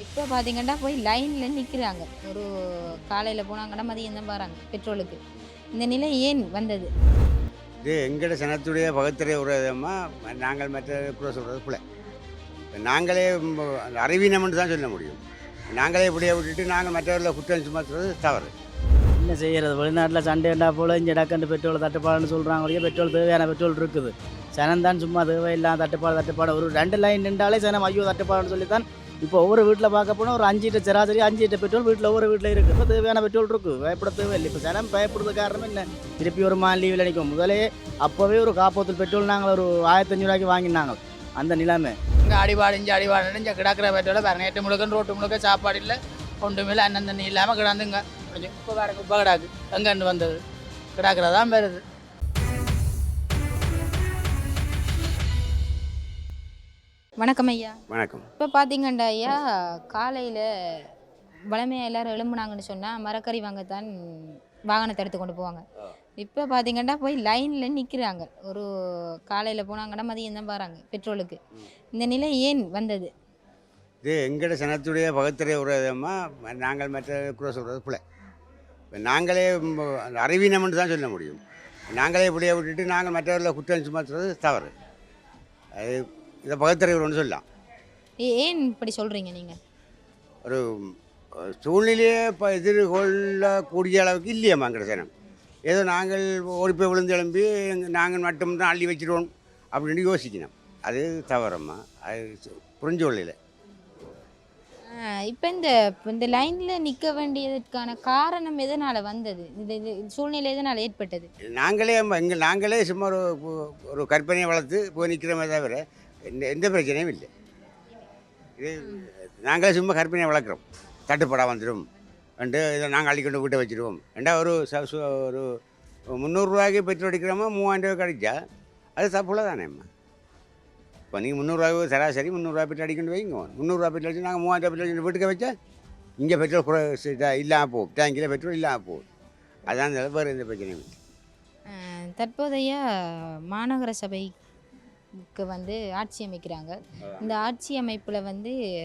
இப்போ பார்த்தீங்கன்னா போய் லைனில் நிற்கிறாங்க. ஒரு காலையில் போனாங்கன்னா மதியம் தான் வராங்க பெட்ரோலுக்கு. இந்த நிலை ஏன் வந்தது? இது எங்கட சனத்துடைய பகுத்தறிய உறவிதமாக நாங்கள் மற்ற கூட சொல்கிறது போல நாங்களே அந்த அறிவீனம்னு தான் சொல்ல முடியும். நாங்களே இப்படியே விட்டுட்டு நாங்கள் மற்றவர்களை குற்றம் சுமத்துறது தவறு. என்ன செய்கிறது, வெளிநாட்டில் சண்டைண்டா போல் இங்கே டக்குன்னு பெட்ரோல் தட்டுப்பாடுன்னு சொல்கிறாங்க. ஒழிய பெட்ரோல் தேவையான பெட்ரோல் இருக்குது. சனம் தான் சும்மா தேவையில்லாம் தட்டுப்பாடு ஒரு 2 லைன் நின்றாலே சனம் ஐயோ தட்டுப்பாடுன்னு சொல்லி தான் இப்போ ஒவ்வொரு வீட்டில் பார்க்க போனால் ஒரு 5 லிட்டர் சராசரி 5 லிட்டர் பெட்ரோல் வீட்டில் ஒவ்வொரு வீட்டில் இருக்குது. இப்போ தேவையான பெட்ரோல் இருக்குது, பயப்பட தேவையில்லை. இப்போ சனம் பயப்படுறது காரணம் என்ன, திருப்பி ஒரு லீவில் நிற்கும். முதலே அப்போவே ஒரு காப்போத்தல் பெட்ரோல் நாங்கள் ஒரு 1500 வாங்கினாங்க. அந்த நிலைமை இங்கே அடிபாடு இங்கே அடிபாடு இங்கே கிடக்கிற பெட்ரோல வேறு நேற்று முழுக்க ரோட்டு முழுக்க சாப்பாடு இல்லை, ஒன்றுமே இல்லை, அண்ணன் தண்ணி இல்லாமல் கிடந்துங்க. இப்போ வேறு குப்பை கிடாக்கு எங்கேருந்து வந்தது கிடாக்கிறதான் வருது. வணக்கம் ஐயா. வணக்கம். இப்போ பார்த்தீங்கண்டா ஐயா, காலையில் வளமையாக எல்லாரும் எழும்புனாங்கன்னு சொன்னால் மரக்கறி வாங்கத்தான் வாகனத்தை எடுத்து கொண்டு போவாங்க. இப்போ பார்த்தீங்கன்னா போய் லைனில் நிற்கிறாங்க. ஒரு காலையில் போனாங்கன்னா மதியம் தான் வராங்க பெட்ரோலுக்கு. இந்த நிலை ஏன் வந்தது? இது எங்கட சனத்துடைய பகுத்தறிய உறவிதமாக நாங்கள் மற்ற கூட சொல்கிறது போல நாங்களே அந்த அறிவீனம்னு தான் சொல்ல முடியும். நாங்களே இப்படியே விட்டுட்டு நாங்கள் மற்றவர்களை குற்றம் சுமத்துறது தவறு. அது இதை பகுத்தறிவுன்னு சொல்லலாம். ஏன் இப்படி சொல்கிறீங்க நீங்கள்? ஒரு சூழ்நிலையே இப்போ எதிர்கொள்ளக்கூடிய அளவுக்கு இல்லையம்மா எங்கட சனம். ஏதோ நாங்கள் ஓடி போய் விழுந்து எழும்பி நாங்கள் மட்டும்தான் அள்ளி வச்சிருவோம் அப்படின்னு யோசிக்கணும். அது தவறம்மா. அது புரிஞ்சு கொள்ளல. இப்போ இந்த லைனில் நிற்க வேண்டியதற்கான காரணம் எதனால் வந்தது? இது சூழ்நிலை எதனால் ஏற்பட்டது? நாங்களே சும்மா ஒரு கற்பனையை வளர்த்து போய் நிற்கிறோமே தவிர எந்த பிரச்சனையும் இல்லை. இது நாங்களே சும்மா கற்பனையை வளர்க்குறோம். தட்டுப்பாடாக வந்துடும் ரெண்டு இதை நாங்கள் அள்ளிக்கொண்டு வீட்டை வச்சுருவோம். ஒரு 300 பெட்ரோல் அடிக்கிறோமா 3000 கிடைச்சா அது தப்புல தானேம்மா. இப்போ நீங்கள் 300 சராசரி 300 பெட்ரோல் அடிக்கொண்டு வைங்க. 300 பெட்ரோல் அடிச்சு நாங்கள் 3000 பெட்ரோல் அடிச்சு வீட்டுக்கு வச்சா இங்கே பெட்ரோல் இல்லாமல் போகும். டேங்கில் பெட்ரோல் இல்லாமல் போகும். அதான் வேறு எந்த பிரச்சனையும் இல்லை. தற்போதைய மாநகர சபைக்கு ஆட்சி அமைக்கிறாங்க. இந்த ஆட்சி அமைப்பில்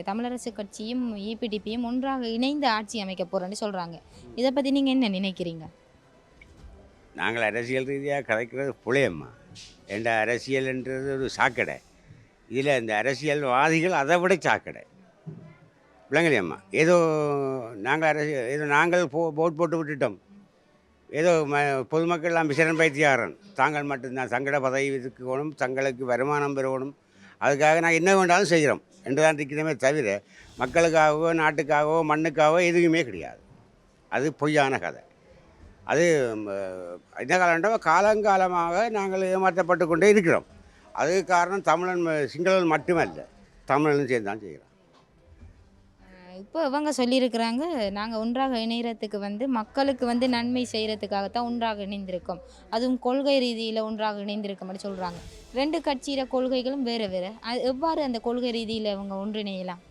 தமிழரசு கட்சியும் இபிடிபியும் ஒன்றாக இணைந்து ஆட்சி அமைக்க போகிறேன்னு சொல்கிறாங்க. இதை பற்றி நீங்கள் என்ன நினைக்கிறீங்க? நாங்கள் அரசியல் ரீதியாக கதைக்கிறது புளையம்மா. என்ற அரசியல்ன்றது ஒரு சாக்கடை. இதில் இந்த அரசியல்வாதிகள் அதை விட சாக்கடை விளங்கலையம்மா. ஏதோ நாங்கள் போட் போட்டு விட்டுட்டோம். ஏதோ பொதுமக்கள்லாம் விசரன் பைத்தியாரன் தாங்கள் மட்டும்தான் சங்கட பதவி இருக்கணும், தங்களுக்கு வருமானம் பெறணும், அதுக்காக நாங்கள் என்ன வேண்டாலும் செய்கிறோம் என்று தான் இருக்கிறோமே தவிர மக்களுக்காகவோ நாட்டுக்காகவோ மண்ணுக்காகவோ எதுவுமே கிடையாது. அது பொய்யான கதை. அது என்ன காலம்ன்றா காலங்காலமாக நாங்கள் ஏமாற்றப்பட்டு கொண்டே இருக்கிறோம். அதுக்கு காரணம் தமிழன் சிங்களன் மட்டுமல்ல, தமிழனும் சேர்ந்து தான் செய்கிறோம். இப்போ இவங்க சொல்லியிருக்கிறாங்க, நாங்கள் ஒன்றாக இணைகிறதுக்கு மக்களுக்கு நன்மை செய்கிறதுக்காகத்தான் ஒன்றாக இணைந்திருக்கோம், அதுவும் கொள்கை ரீதியில் ஒன்றாக இணைந்திருக்கோம்னு சொல்கிறாங்க. 2 கட்சியில் கொள்கைகளும் வேறு வேறு. எவ்வாறு அந்த கொள்கை ரீதியில் அவங்க ஒன்றிணையலாம்?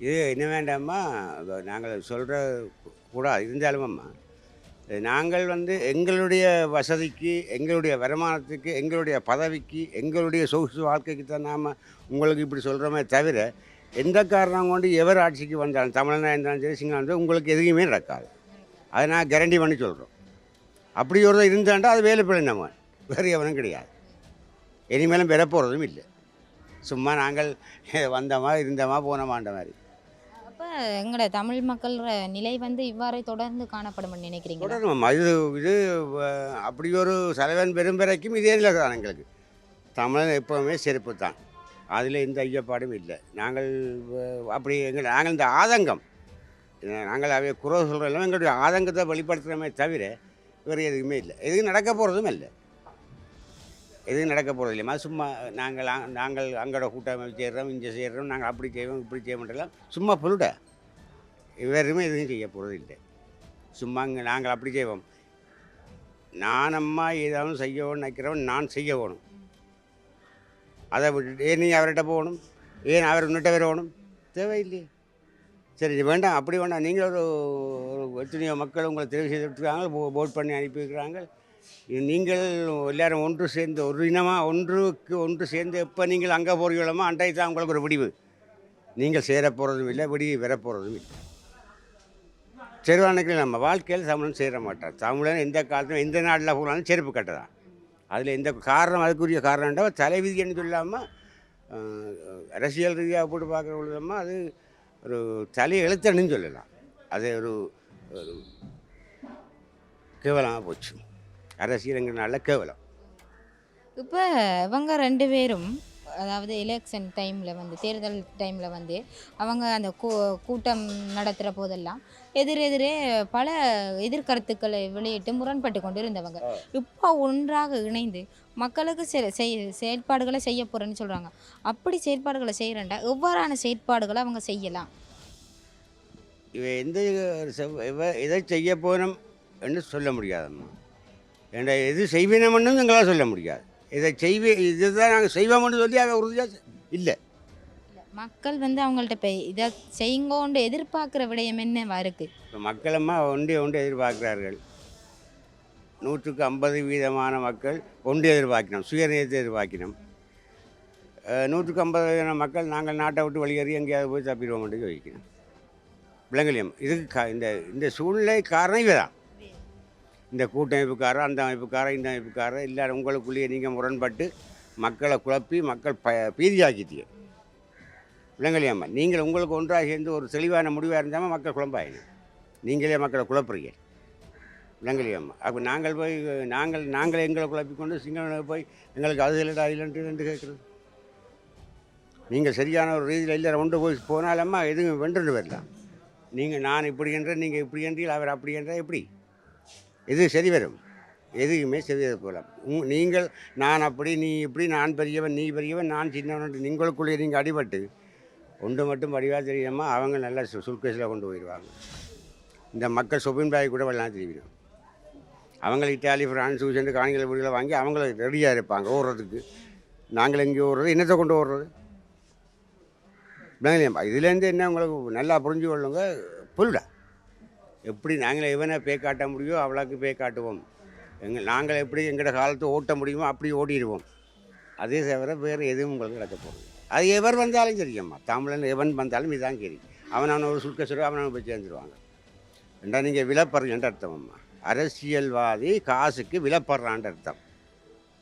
இது என்ன வேண்டாமா, நாங்கள் சொல்கிற கூட இருந்தாலுமம்மா, நாங்கள் எங்களுடைய வசதிக்கு, எங்களுடைய வருமானத்துக்கு, எங்களுடைய பதவிக்கு, எங்களுடைய சொகுசு வாழ்க்கைக்கு தான் நாம் உங்களுக்கு இப்படி சொல்கிறோமே தவிர எந்த காரணம் கொண்டு எவர் ஆட்சிக்கு வந்தாலும் தமிழனாக இருந்தாலும் சரி சிங்களம் இருந்தாலும் உங்களுக்கு எதுவுமே நடக்காது. அதை நான் கேரண்டி பண்ணி சொல்கிறோம். அப்படி ஒரு இருந்தாண்டா அது வேலை பிள்ளை நம்ம வேறு எவனும் கிடையாது. இனிமேலும் பெற போகிறதும் இல்லை. சும்மா நாங்கள் வந்தோமா இருந்தோமா போனோமான்ற மாதிரி. அப்போ எங்களோட தமிழ் மக்கள் நிலை இவ்வாறே தொடர்ந்து காணப்படும் நினைக்கிறீங்க? தொடரும். இது அப்படி ஒரு தலைவன் பெரும் வரைக்கும் இதே நிலை தான் எங்களுக்கு. தமிழன் எப்போவுமே செருப்பு தான். அதில் எந்த ஐயப்பாடும் இல்லை. நாங்கள் அப்படி நாங்கள் இந்த ஆதங்கம் நாங்கள் அவைய குறை சொல்கிறோம், எங்களுடைய ஆதங்கத்தை வெளிப்படுத்துகிறோமே தவிர வேறு எதுவுமே இல்லை. எதுவும் நடக்க போகிறதும் இல்லை. எதுவும் நடக்க போகிறது இல்லைம்மா. சும்மா நாங்கள் அங்கோட கூட்டமைப்பு செய்கிறோம், இங்கே செய்கிறோம், நாங்கள் அப்படி செய்வோம் இப்படி செய்ய மாட்டோம், சும்மா பொருட வேறுமே எதுவும் செய்ய போகிறது இல்லை. சும்மா இங்கே நாங்கள் அப்படி செய்வோம். நானம்மா ஏதாவது செய்யணும்னு நினைக்கிறவன் நான் செய்ய வேணும். அதை விட்டுட்டு ஏன் நீ அவர்கிட்ட போகணும், ஏன் அவர் உன்னிட்ட வரணும், தேவையில்லையே. சரி இது வேண்டாம், அப்படி வேண்டாம். நீங்கள் ஒரு எத்தனையோ மக்கள் உங்களை தெரிவு செய்துருக்காங்க, போட் பண்ணி அனுப்பியிருக்கிறாங்க. நீங்கள் எல்லோரும் ஒன்று சேர்ந்து ஒரு இனமாக ஒன்று சேர்ந்து எப்போ நீங்கள் அங்கே போகிறீங்களோ அன்றைக்கு தான் உங்களுக்கு ஒரு முடிவு. நீங்கள் சேர போகிறதும் இல்லை, விடிய வர போகிறதும் இல்லை. செருவானுக்கு நம்ம வாழ்க்கையில் தமிழன் சேர மாட்டார். தமிழன் எந்த காலத்திலும் எந்த நாட்டில் போனாலும் செருப்பு கட்டதான். அதில் எந்த காரணம், அதுக்குரிய காரணம்டா தலைவிதின்னு சொல்லாமல் அரசியல் ரீதியாக போட்டு பார்க்குற பொழுதம்மா அது ஒரு தலை எழுத்தணுன்னு சொல்லலாம். அது ஒரு ஒரு கேவலமாக போச்சு. அரசியலுங்கிறனால கேவலம். இப்போ இவங்க 2 பேரும் அதாவது எலெக்ஷன் டைமில் வந்து தேர்தல் டைமில் வந்து அவங்க அந்த கூட்டம் நடத்துகிற போதெல்லாம் எதிரெதிரே பல எதிர்கருத்துக்களை வெளியிட்டு முரண்பட்டு கொண்டு இருந்தவங்க இப்போ ஒன்றாக இணைந்து மக்களுக்கு செயற்பாடுகளை செய்ய போகிறேன்னு சொல்கிறாங்க. அப்படி செயற்பாடுகளை செய்கிறேன்டா எவ்வாறான செயற்பாடுகளை அவங்க செய்யலாம்? எதை செய்ய போனோம் என்று சொல்ல முடியாதம்மா. ஏன்னா எது செய்வினம்னு எங்களால் சொல்ல முடியாது. இதை இதுதான் நாங்கள் செய்வோம்னு சொல்லி அதை உறுதியாக இல்லை. மக்கள் வந்து அவங்கள்ட்ட இப்போ இதை செய்யுங்கோண்டு எதிர்பார்க்குற விடயம் என்னவா இருக்குது? இப்போ மக்களம்மா ஒன்று எதிர்பார்க்கிறார்கள். 100க்கு 50% மக்கள் ஒன்று எதிர்பார்க்கணும், சுயநீதத்தை எதிர்பார்க்கணும். 100க்கு 50% மக்கள் நாங்கள் நாட்டை விட்டு வெளியேறி எங்கேயாவது போய் தப்பிடுவோம் என்று யோசிக்கணும். விலங்கலியம் இதுக்கு இந்த சூழ்நிலை காரணம் இவை தான். இந்த கூட்டமைப்புக்காரர், அந்த அமைப்புக்காரர், இந்த அமைப்புக்காரர் எல்லாரும் உங்களுக்குள்ளேயே நீங்கள் முரண்பட்டு மக்களை குழப்பி மக்கள் பீதியாக்கிட்டீங்க. விலங்கலியம்மா நீங்கள் உங்களுக்கு ஒன்றாக சேர்ந்து ஒரு தெளிவான முடிவாக இருந்தாமல் மக்கள் குழம்பாயினும். நீங்களே மக்களை குழப்புறீங்க. விலங்கலியம்மா அப்போ நாங்கள் போய் நாங்கள் எங்களை குழப்பிக்கொண்டு சிங்கள போய் எங்களுக்கு அது இல்லைடா இல்லைன்ட்டு ரெண்டு கேட்குறது. நீங்கள் சரியான ஒரு ரீதியில் இல்லை ஒன்று போய் போனாலம்மா எதுவும் வென்று வரலாம். நீங்கள் நான் இப்படி என்ற நீங்கள் இப்படி என்றீர்கள், அவர் அப்படி என்றால் எப்படி எது சரி வரும்? எதுவுமே சரி போகலாம். நீங்கள் நான் அப்படி, நீ இப்படி, நான் பெரியவன், நீ பெரியவன், நான் சின்னவன், நீங்களுக்குள்ளே நீங்கள் அடிபட்டு ஒன்று மட்டும் வடிவாக தெரியாமல் அவங்க நல்லா சுல்கேஸில் கொண்டு போயிடுவாங்க. இந்த மக்கள் சொபின் பாய் கூட வெள்ளம் தெரிவிடும். அவங்க இட்டாலி, ஃப்ரான்ஸ், சென்று காணிகள் வீடுகளை வாங்கி அவங்கள ரெடியாக இருப்பாங்க ஓடுறதுக்கு. நாங்கள் எங்கே ஓடுறது, என்னத்தை கொண்டு ஓடுறது? இதுலேருந்து என்ன உங்களுக்கு நல்லா புரிஞ்சு கொள்ளுங்க. புல்டா எப்படி நாங்கள் எவனை பே காட்ட முடியுமோ அவ்வளோக்கு பே காட்டுவோம். நாங்கள் எப்படி எங்களோட காலத்தை ஓட்ட முடியுமோ அப்படி ஓடிடுவோம். அதே தவிர வேறு எதுவும் உங்களுக்கு நடக்க போகிறது. அது எவர் வந்தாலும் சரியம்மா, தமிழன் எவன் வந்தாலும் இதுதான் சரி. அவன் ஒரு சுல்கேஸ்வரர் அவனை போய் சேர்ந்துருவாங்க. ரெண்டா நீங்கள் விலப்படுறீன்ற அர்த்தம் அம்மா. அரசியல்வாதி காசுக்கு விலப்படுறான்ற அர்த்தம்.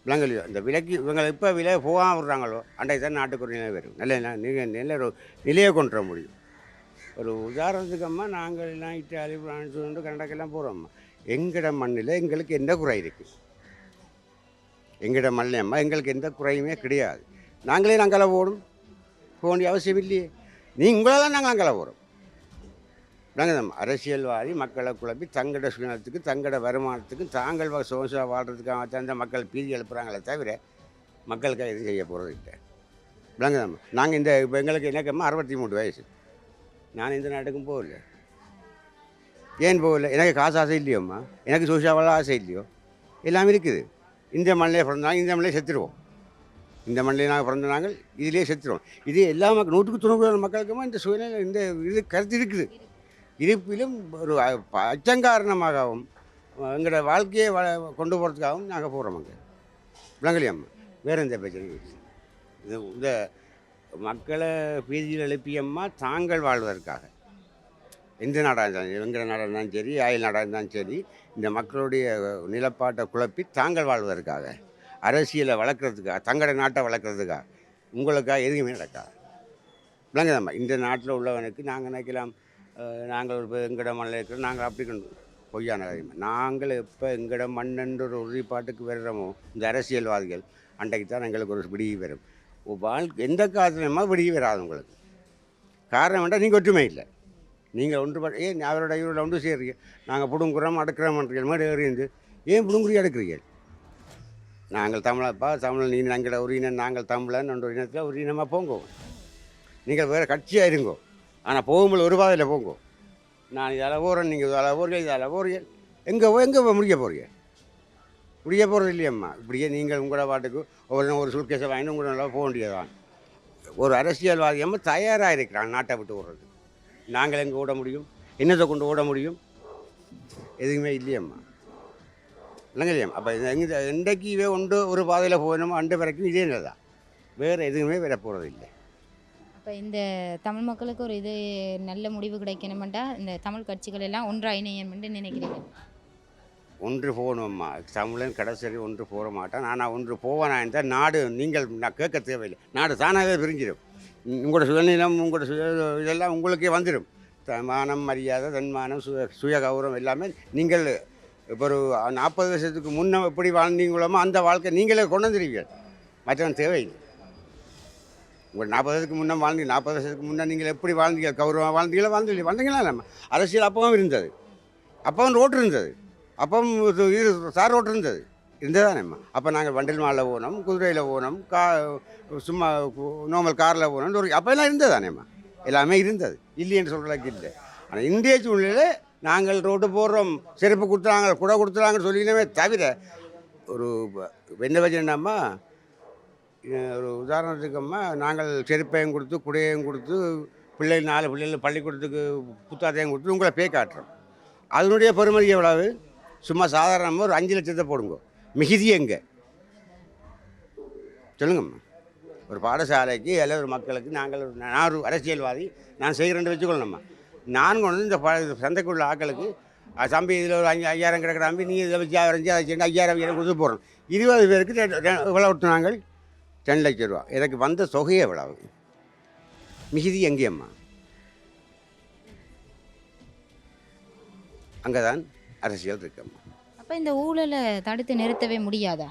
விலங்கலையோ இந்த விலைக்கு இவங்களை இப்போ விலை போகாமல் விடுறாங்களோ அன்றைக்கு தான் நாட்டுக்கு ஒரு நிலை வரும். நல்ல ஒரு நிலையை கொண்டு வர முடியும். ஒரு உதாரணத்துக்கம்மா நாங்கள் எல்லாம் இட்டாலி, ஃப்ரான்ஸ், கனடாக்கெல்லாம் போகிறோம்மா. எங்கட மண்ணில் எங்களுக்கு எந்த குறை இருக்குது? எங்கட மண்ணில் அம்மா எங்களுக்கு எந்த குறையுமே கிடையாது. நாங்களே நாங்கள போகணும், போக வேண்டிய அவசியம் இல்லையே. உங்களால் நாங்கள் அங்கே போகிறோம். நாங்கள் அரசியல்வாதி மக்களை குழப்பி தங்கட சுயநலத்துக்கு, தங்கட வருமானத்துக்கு, தாங்கள் சோசா வாழ்கிறதுக்காக தந்த மக்கள் பீதி எழுப்புறாங்களே தவிர மக்களுக்காக எதுவும் செய்ய போகிறது இல்லை. விளங்குதாம்மா. நாங்கள் இப்போ எங்களுக்கு எனக்கம்மா 63 வயசு. நான் இந்த நாட்டுக்கும் போகல. ஏன் போகல? எனக்கு காசு ஆசை இல்லையோம்மா, எனக்கு சோசியாவால் ஆசை இல்லையோ, எல்லாமே இருக்குது. இந்த மண்ணிலே பிறந்தாங்க, இந்த மண்ணிலே செத்துருவோம். இந்த மண்ணிலே நாங்கள் பிறந்த நாங்கள் இதிலே செத்துருவோம். இது எல்லா மக்கள் 100க்கு 90% மக்களுக்குமா இந்த சூழ்நிலை இந்த இது கருத்து இருக்குது. இருப்பிலும் ஒரு அச்சங்காரணமாகவும் எங்களோட வாழ்க்கையை கொண்டு போகிறதுக்காகவும் நாங்கள் போகிறோம். அங்கே விளங்கலையம்மா வேறு எந்த பிரச்சனையும் இது இந்த மக்களை பீதியில் எழுப்பியம்மா தாங்கள் வாழ்வதற்காக. எந்த நாடாக இருந்தாலும் எங்கள் நாடாக இருந்தாலும் சரி, அயல் நாடாக இருந்தாலும் சரி, இந்த மக்களுடைய நிலப்பாட்டை குழப்பி தாங்கள் வாழ்வதற்காக, அரசியலை வளர்க்குறதுக்காக, தங்களோட நாட்டை வளர்க்குறதுக்காக, உங்களுக்காக எதுவுமே நடக்காது. விளங்குதாம்மா. இந்த நாட்டில் உள்ளவனுக்கு நாங்கள் நினைக்கலாம் நாங்கள் இப்போ எங்கட மண்ணில் இருக்கிறோம், நாங்கள் அப்படி கொண்டு பொய்யான காரியமாக. நாங்கள் எப்போ எங்கட மண்ணென்ற ஒரு உறுதிப்பாட்டுக்கு வருகிறோமோ இந்த அரசியல்வாதிகள் அன்றைக்கு தான் எங்களுக்கு ஒரு விடிவு வரும். எந்த காலத்துலமா விடிவு வராது உங்களுக்கு. காரணம் வேண்டாம், நீங்கள் ஒற்றுமை இல்லை. நீங்கள் ஒன்றுபட்டு அவரோட இவரோட ஒன்று சேர்றீங்க. நாங்கள் பிடுங்குறோம் அடுக்கிறோம்ன்றீங்க மாதிரி ஏறிந்து ஏன் பிடுங்குறி அடுக்கிறீர்கள்? நாங்கள் தமிழப்பா, தமிழ் நீ எங்களோட ஒரு இனம், நாங்கள் தமிழன் என்ற இனத்தில் ஒரு இனமாக போங்கோ. நீங்கள் வேறு கட்சியாக இருங்கோ, ஆனால் போகும்போது ஒரு பாதையில் போங்கோ. நான் இதால் போகிறேன், நீங்கள் இதால் போகிறீங்க, இதால் போகிறீங்க, எங்கே முடிய போகிறீங்க? முடிய போகிறது இல்லையம்மா. இப்படியே நீங்கள் உங்களோட பாட்டுக்கு ஒரு சுல்கேஸை வாங்கிட்டு உங்களோட நல்லா போக வேண்டியதான். ஒரு அரசியல்வாதியம்மா தயாராக இருக்கிறான் நாட்டை விட்டு ஓடுறது. நாங்கள் எங்கே ஓட முடியும்? என்னத்தை கொண்டு ஓட முடியும்? எதுவுமே இல்லையம்மா. இல்லைங்க இல்லையம்மா. அப்போ இன்றைக்கு ஒன்று ஒரு பாதையில் போகணுமோ அண்டு வரைக்கும் இதே நிலை தான். வேறு எதுவுமே வர போகிறது இல்லை. அப்போ இப்போ இந்த தமிழ் மக்களுக்கு ஒரு இது நல்ல முடிவு கிடைக்கணுமெண்டா இந்த தமிழ் கட்சிகள் எல்லாம் ஒன்றா இணையணும்னு நினைக்கிறீங்க? ஒன்று போகணும்மா. தமிழன் கடைசி ஒன்று போக மாட்டான். ஆனால் ஒன்று போவானா இருந்தால் நாடு நான் கேட்க தேவையில்லை. நாடு தானாகவே பிரிஞ்சிடும். உங்களோட சுயநலம் உங்களோட இதெல்லாம் உங்களுக்கே வந்துடும். மானம் மரியாதை தன்மானம் சுய கௌரவம் எல்லாமே நீங்கள் இப்போ ஒரு 40 வருஷத்துக்கு முன்னே எப்படி வாழ்ந்தீங்களோமோ அந்த வாழ்க்கை நீங்களே கொண்டு வந்துடுவீர்கள். மற்றவன் தேவையில்லை. உங்கள் 40 வருஷத்துக்கு முன்னே 40 வருஷத்துக்கு முன்னே நீங்கள் எப்படி வாழ்ந்தீங்க, கௌரவமாக வந்தீங்களா நம்ம அரசியல் அப்பவும் இருந்தது. அப்பவும் ரோட்டு இருந்தது. அப்பவும் சார் ரோட்டு இருந்ததானேம்மா. அப்போ நாங்கள் வண்டில் மாலில் போனோம், குதிரையில் போனோம், சும்மா நார்மல் காரில் போனோம். அப்போல்லாம் இருந்ததானேம்மா. எல்லாமே இருந்தது. இல்லைன்னு சொல்கிறதுக்கு இல்லை. ஆனால் இந்திய சூழ்நிலையில் நாங்கள் ரோட்டு போடுறோம், செருப்பு கொடுத்துறாங்க, குடை கொடுத்துறாங்கன்னு சொல்லினவே தவிர ஒரு என்ன வச்சுனாம்மா, ஒரு உதாரணத்துக்கம்மா நாங்கள் செருப்பையும் கொடுத்து குடையையும் கொடுத்து 4 பிள்ளைகள் பள்ளிக்கூடத்துக்கு புத்தாத்தையும் கொடுத்து உங்களை பே காட்டுறோம். அதனுடைய பெருமதி எவ்வளவு? சும்மா சாதாரணமாக ஒரு 5 லட்சத்தை போடுங்க. மிகுதி எங்கே சொல்லுங்கம்மா. ஒரு பாடசாலைக்கு அல்ல ஒரு மக்களுக்கு நான் ஒரு அரசியல்வாதி, நான் செய்கிறேன்னு வச்சுக்கொள்ளணும்மா. நான் கொண்டு இந்த சந்தைக்குள்ள ஆக்களுக்கு தம்பி இதில் ஒரு 5,000 கிடக்கிற தம்பி நீ இதை வச்சு 5,000 கொடுத்து போகிறோம். 20 பேருக்கு எவ்வளோ விட்டு நாங்கள் 2 லட்சம் ரூபா. எனக்கு வந்த தொகையை எவ்வளவு? மிகுதி எங்கேயம்மா? அங்கே தான் அரசியல் இருக்கம்மா. அப்போ இந்த ஊழலை தடுத்து நிறுத்தவே முடியாதா?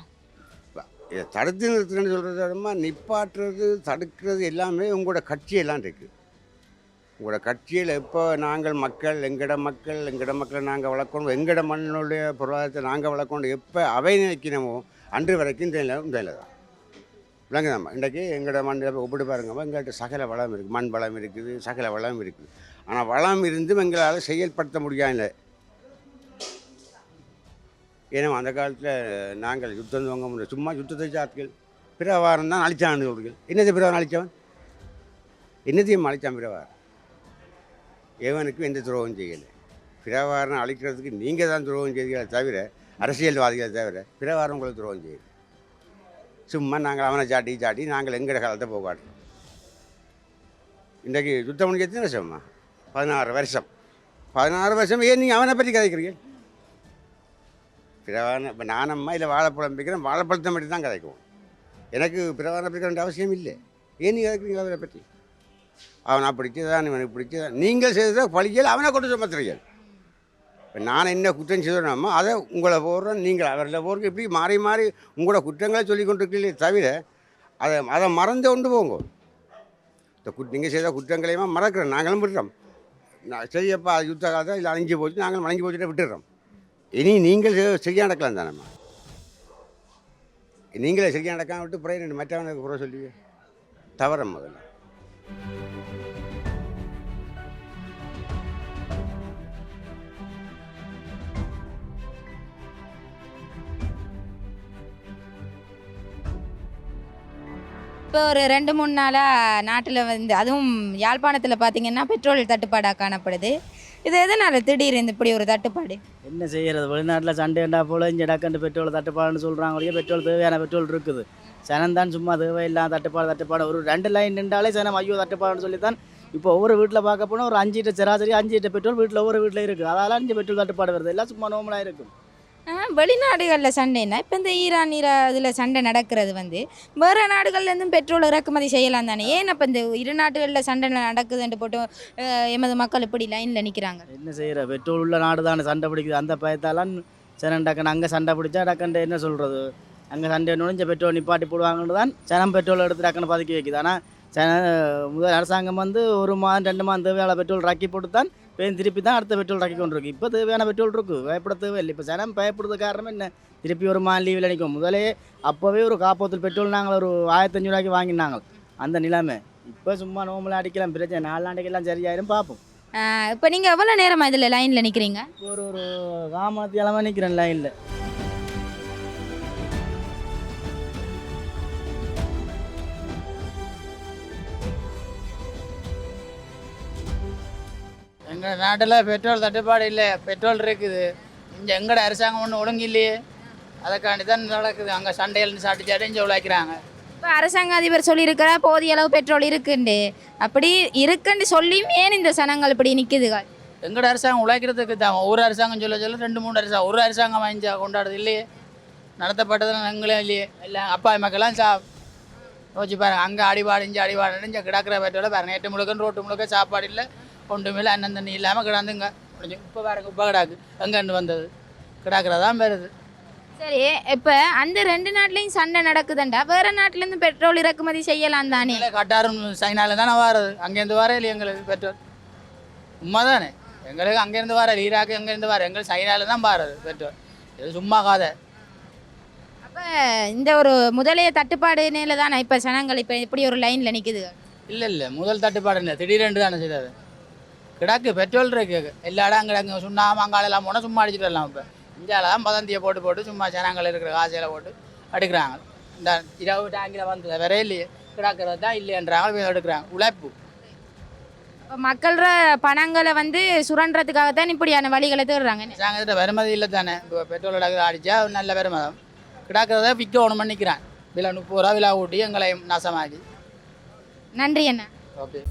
இதை தடுத்து நிறுத்துன்னு சொல்கிறதம்மா, நிப்பாட்டுறது தடுக்கிறது எல்லாமே உங்களோட கட்சியெல்லாம் இருக்குது. உங்களோட கட்சியில் எப்போ நாங்கள் எங்கட மக்களை நாங்கள் வளர்க்கணும், எங்கட மண்ணுடைய பொருளாதாரத்தை நாங்கள் வளர்க்கணும் எப்போ அவை நினைக்கணுமோ அன்று வரைக்கும் இந்த தான் விளங்குதாம்மா. இன்றைக்கி எங்களோட மண்ணில் ஒப்பிட்டு பாருங்கம்மா, எங்கள்கிட்ட சகல வளம் இருக்குது, மண் வளம் இருக்குது, சகல வளம் இருக்குது. ஆனால் வளம் இருந்தும் எங்களால் செயல்படுத்த முடியாது. ஏன்னா அந்த காலத்தில் நாங்கள் யுத்தம் வாங்க முடியும். சும்மா யுத்தத்தை சாத்திகள் பிரவாரம் தான் அழிச்சான். என்னது பிரவாரம் அழித்தவன்? என்னத்தையும் அழித்தான் பிரவாரம். எவனுக்கும் எந்த துரோகம் செய்யலை. பிரவாரம் அழிக்கிறதுக்கு நீங்கள் தான் துரோகம் செய்தீங்களே தவிர, அரசியல்வாதிகளை தவிர பிரவாரம் உங்களுக்கு துரோகம் செய்யுது. சும்மா நாங்கள் அவனை சாட்டி நாங்கள் எங்கட காலத்தை போகாட்டுறோம். இன்றைக்கு யுத்தம் முடிஞ்சு எத்தனை வருஷம்மா? 16 வருஷம். 16 வருஷம் ஏன் நீங்கள் அவனை பற்றி கதைக்கிறீங்க? பிரவாரம் இப்போ நானம்மா இல்லை வாழைப்பழம் பிடிக்கிறேன், வாழைப்பழத்தை மட்டும் தான் கதைக்குவோம். எனக்கு பிரவாரம் பிடிக்க வேண்டிய அவசியம் இல்லை. ஏன் நீங்கள் கதைக்கிறீங்க அவரை பற்றி? அவனை பிடிச்சதான் இவனுக்கு பிடிச்சதான் நீங்கள் செய்ததை பழிக்கல் அவனை கொண்டு சுமத்துறீர்கள். இப்போ நான் என்ன குற்றம் செய்தோம்மா அதை உங்களை போடுறோம், நீங்கள் அவரில் போடுறோம். இப்படி மாறி மாறி உங்களோட குற்றங்களை சொல்லி கொண்டு இருக்கீங்களே தவிர அதை மறந்து கொண்டு போங்க. இந்த நீங்கள் செய்த குற்றங்களையுமா மறக்கிறோம், நாங்களும் விட்டுறோம். செய்யப்பா யுத்த காலத்தை இல்லை அழிஞ்சு போச்சு, நாங்களும் அழிஞ்சு போச்சுட்டு விட்டுடுறோம். இனி நீங்கள் சரியாக நடக்கலாம் தானேம்மா. நீங்களே சரியாக நடக்காம விட்டு பிறகு மற்றவனுக்கு குறை சொல்லி தவறம் முதல்ல. இப்போ ஒரு 2-3 நாளாக நாட்டில் வந்து அதுவும் யாழ்ப்பாணத்தில் பார்த்திங்கன்னா பெட்ரோல் தட்டுப்பாடாக காணப்படுது. இது எதனால் திடீர்னு இப்படி ஒரு தட்டுப்பாடு? என்ன செய்கிறது, வெளிநாட்டில் சண்டைண்டா போல் இங்கே டக்குண்டு பெட்ரோல் தட்டுப்பாடுன்னு சொல்கிறாங்க. பெட்ரோல் தேவையான பெட்ரோல் இருக்குது. சனந்தான் சும்மா தேவையில்லாம் தட்டுப்பாடு ஒரு 2 லைன் நின்றாலே சனம் ஐயோ தட்டுப்பாடுன்னு சொல்லி தான் இப்போ ஒவ்வொரு வீட்டில் பார்க்க போனால் ஒரு 5 லிட்டர் சராசரி 5 லிட்டர் பெட்ரோல் வீட்டில் ஒவ்வொரு வீட்டில் இருக்குது. அதெல்லாம் இங்கே பெட்ரோல் தட்டுப்பாடு வருது. எல்லாம் சும்மா நார்மலாக இருக்கும். வெளிநாடுகளில் சண்டைன்னா இப்போ இந்த ஈரான் இதில் சண்டை நடக்கிறது வந்து வேறு நாடுகள்லேருந்தும் பெட்ரோல் இறக்குமதி செய்யலாம் தானே? ஏன் அப்போ இந்த 2 நாடுகளில் சண்டை நடக்குதுன்ட்டு போட்டு எமது மக்கள் இப்படி லைனில் நிற்கிறாங்க? என்ன செய்கிற, பெட்ரோல் உள்ள நாடு தானே சண்டை பிடிக்குது. அந்த பயத்தாலாம் சனம் டக்குன்னு அங்கே சண்டை பிடிச்சா டக்குன்ட்டு என்ன சொல்கிறது, அங்கே சண்டை நுழைஞ்ச பெட்ரோல் நிப்பாட்டி போடுவாங்கன்னு தான் சனம் பெட்ரோல் எடுத்து டக்குன்னு பதுக்கி வைக்குது. ஆனால் முதல் அரசாங்கம் வந்து 1 மாதம் 2 மாதம் தேவையான பெட்ரோல் ராக்கி போட்டு தான் திருப்பி தான் அடுத்த பெட்ரோல் ராக்கி கொண்டு இருக்கு. இப்போ தேவையான பெட்ரோல் இருக்குது, பயப்பட தேவையில்லை. இப்போ சனம் பயப்படுறது காரணம் என்ன, திருப்பி 1 மாதம் லீவில் நிற்கும். முதலே அப்போவே ஒரு காப்போத்தில் பெட்ரோல் நாங்கள் ஒரு 1,500 ரூபாய்க்கு வாங்கினாங்க. அந்த நிலைமை இப்போ சும்மா நோம்பலாக அடிக்கலாம், பிரச்சனை 4 ஆண்டுக்கெல்லாம் சரியாயிரும் பார்ப்போம். இப்போ நீங்கள் எவ்வளோ நேரமாக இதில் லைனில் நிற்கிறீங்க? ஒரு காமத்தியலமாக நிற்கிறேன் லைனில். எங்கள் நாட்டில் பெட்ரோல் தட்டுப்பாடு இல்லை, பெட்ரோல் இருக்குது. இங்கே எங்கட அரசாங்கம் ஒன்றும் ஒழுங்கு இல்லையே, அதுக்காண்டி தான் நடக்குது. அங்கே சண்டையில் சாட்டி இங்கே உழைக்கிறாங்க. இப்போ அரசாங்க அதிபர் சொல்லியிருக்கிற போதிய அளவு பெட்ரோல் இருக்குண்டு, அப்படி இருக்குன்னு சொல்லியும் ஏன் இந்த சனங்கள் இப்படி நிற்குதுகள்? எங்களோட அரசாங்கம் உழைக்கிறதுக்கு தான் ஒரு அரசாங்கம் சொல்ல 2 3 அரசாங்கம் ஒரு அரசாங்கம் வாங்கி கொண்டாடுறது இல்லையே, நடத்தப்பட்டது எங்களே இல்லையே. எல்லாம் அப்பா மக்கள்லாம் யோசிச்சு பாருங்க, அங்கே அடிபாடு இங்கே கிடக்கிற பெட்ரோலை பாருங்க, 8 முழுக்க ரோட்டு முழுக்க சாப்பாடு இல்லை, ஒன்றுமே இல்லை, அண்ணன் தண்ணி இல்லாமல் கிடந்துங்க இப்போ பாருங்க, இப்போ கிடாக்கு எங்கேருந்து வந்தது கிடக்கிறதான் வருது. சரி, இப்போ அந்த 2 நாட்டிலையும் சண்டை நடக்குதுண்டா, வேறு நாட்டிலேருந்து பெட்ரோல் இறக்குமதி செய்யலாம் தானே? கட்டாரும் சைனாவில் தானே வர்றது, அங்கேருந்து வர இல்லை எங்களுக்கு பெட்ரோல். உண்மை தானே, எங்களுக்கு அங்கேருந்து வர ஈராக்கு எங்கேருந்து வர எங்களுக்கு சைனாவில் தான் வர்றது பெட்ரோல். இது சும்மா காதை. அப்போ இந்த ஒரு முதலைய தட்டுப்பாடு நிலை தானே இப்போ சனங்கள் இப்போ இப்படி ஒரு லைனில் நிற்குது? இல்லை முதல் தட்டுப்பாடு இல்லை, திடீரென்று தானே செய்தது. கிடக்கு பெட்ரோல் இருக்கு எல்லா இடம் கிடக்கு, சுண்ணாம அங்காலெல்லாம் போனால் சும்மா அடிச்சுட்டு வரலாம். இப்போ இந்தியாவில் தான் பதந்தியை போட்டு சும்மா ஜனங்கள் இருக்கிற காசையில் போட்டு எடுக்கிறாங்க. இந்த 20 டேங்கில் வந்தது வேற இல்லையே, கிடக்கிறது தான் இல்லைன்றாங்க, எடுக்கிறாங்க. உழைப்பு இப்போ மக்களோட பணங்களை வந்து சுரண்டுறதுக்காகத்தான் இப்படியான வழிகளை தேடுறாங்க. அரசாங்கத்திட்ட வருமதி இல்லை தானே. இப்போ பெட்ரோல் அடித்தா நல்ல வருமதம், கிடக்கிறத விற்கணும்னு நிற்கிறான். விலை 30 ரூபா விலை ஊட்டி எங்களை நாசமாக்கி. நன்றி அண்ணா. ஓகே.